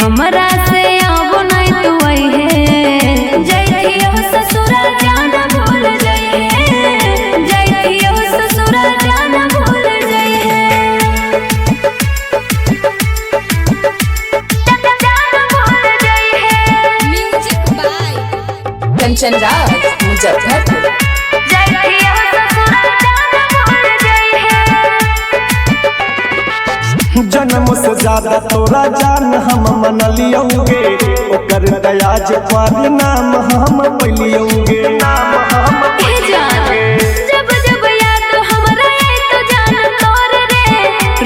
हमरा से अब नहीं तू है जइयो ससुरा जान भूल जइहे जइयो ससुरा जान भूल जइहे जान भूल जइहे। Music by Kanchan Raj Muzaffarpur. जइयो ससुरा जान भूल जइहे। जन्म से ज्यादा तोरा जान हम मन लियोगे ओकर दयाज पर नाम हम लियोगे जब जब याद हमरा तो जान तोर रे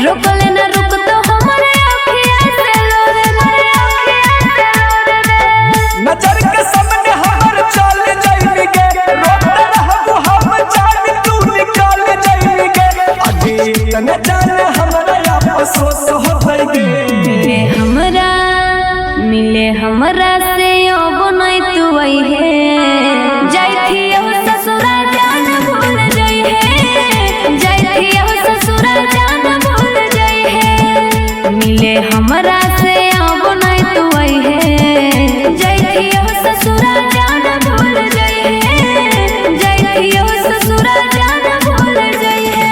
रुकले न रुक तो हमरे अखियां से लोर रे नजर के सामने हमर चल जाइगे रोते रहबो हम जान तू निकाल जाइगे अभी तने जान हमरा अफसोस हो गइगे मिले हमरा से अब नहीं तू है जइयो ससुरा जान भूल जइहे जइयो ससुरा जान भूल जइहे मिले हमरा से अब नहीं तू है जइयो ससुरा जान भूल जइहे जइयो ससुरा जान भूल जइहे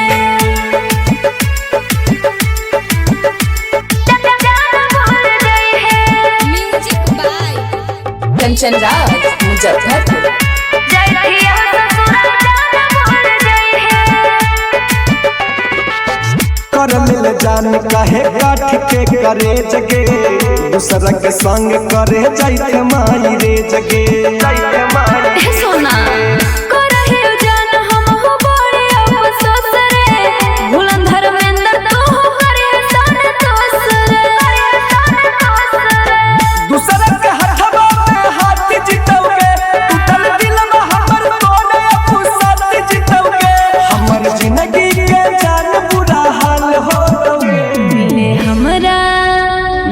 म्यूजिक बाय कंचन राज मुजफ्फरपुर। जइयो ससुरा जान भूल जइहे। कर मिल जान काहे काठ के करे जगे दूसरा के संग करे जाइते माई रे जगे सोना करहे जान हम हो बड़े अफसोस रे भूलन धर्मेंद्र तो हो करे सन दोस रे दूसरा के हथवा में हाथ जितोगे टूटल दिल में हमर तोने फुसत जितोगे हमर जिंदगी के जान बुरा हाल हो गए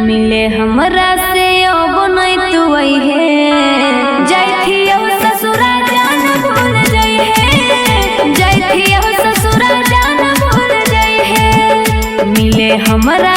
मिले हमरा से अब नहीं तू है जइयो ससुरा जान भूल जइहे जइयो ससुरा जान भूल जइहे मिले हमरा